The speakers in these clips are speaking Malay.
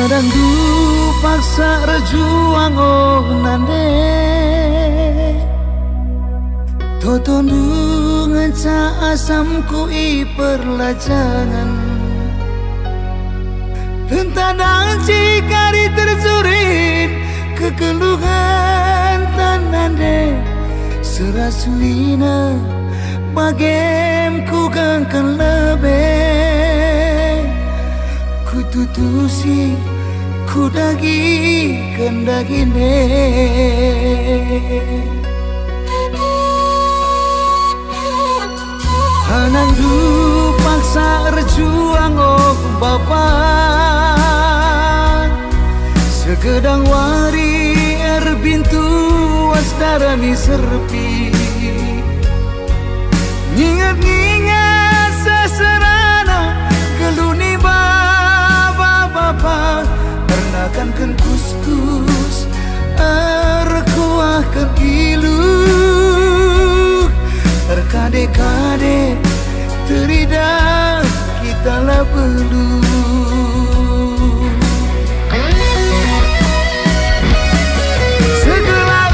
Kadang du paksa rejuang oh nande Totondu ngeca asamku i perlajangan Tentadang cikari terjurit kekeluhan tanande Serasulina bagemku gangkan lebih Kututusi kudagi kendagine Hanang du paksa rejuang oh bapak Segedang wari erbintu wasdarani serpi Ingat-ingat seserana geluni bapa Pernakan ken kuskus erkuahkan ilu Terkade-kade teridak kita lah perlu Segala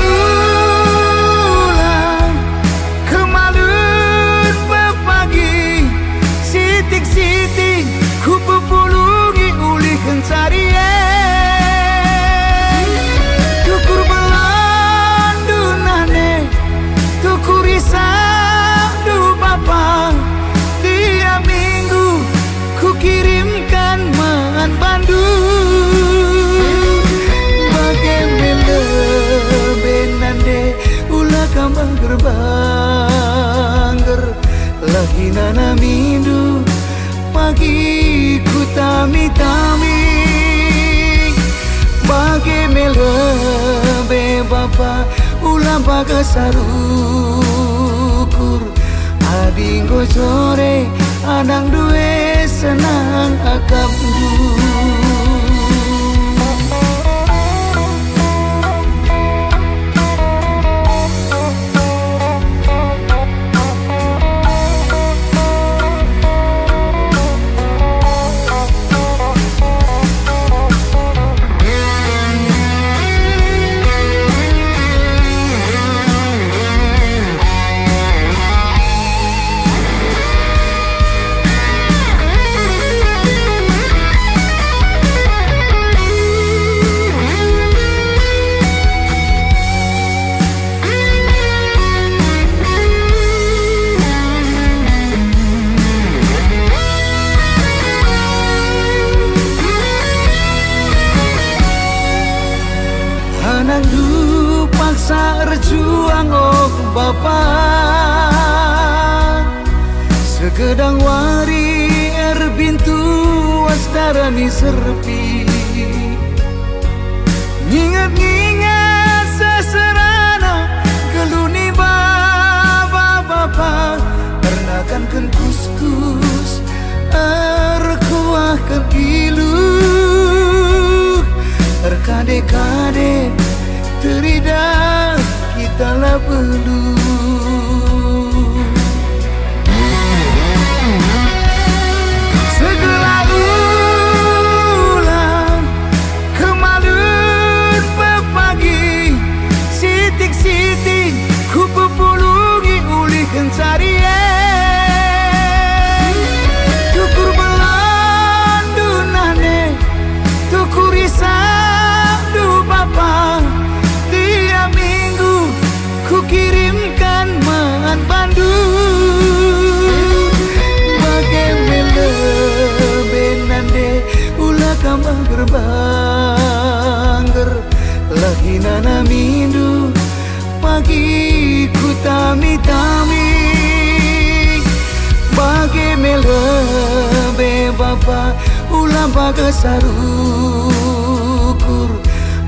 ulang kemalun pepagi Sitik-sitik ku pepulungi uli kencarian Tukur belandunane tukur risau du papa Tiap minggu ku kirimkan man bandu Bagaimana benande ulah kambang gerbangger Lagi nana mindu pagi ku tami-tami Bagaimana be bapa ulah baga sarukur Adinggo sore anang duwe senang akamdu Hanang du paksa rejuang oh bapak Segedang wari erbintu wasdarani serpi Ingat-ingat seserana geluni bapa Pernakan ken kuskus erkuahkan ilu Terkade-kade teridak kita lah perlu Segala ulang kemalun pepagi Sitik-sitik ku pepulungi uli kencarian Tukur belandunane tukur risau du papa Tiap minggu ku kirimkan man bandu Bagaimana benande ulah kambang gerbangger Lagi nana mindu pagi ku tami-tami Bagaimana be bapa ulah baga sarukur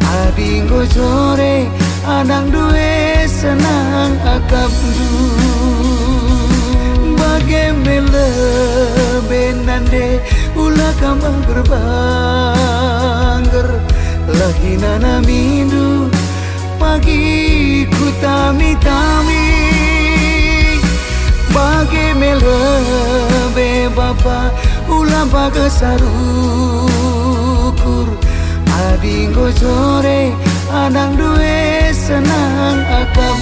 Adinggo sore anang duwe senang akamdu Bagaimana benande ulah kambang gerbangger Lagi nana mindu pagi ku tami-tami Bagaimana be bapa ulah baga sarukur dinggo sore adang duwe senang akam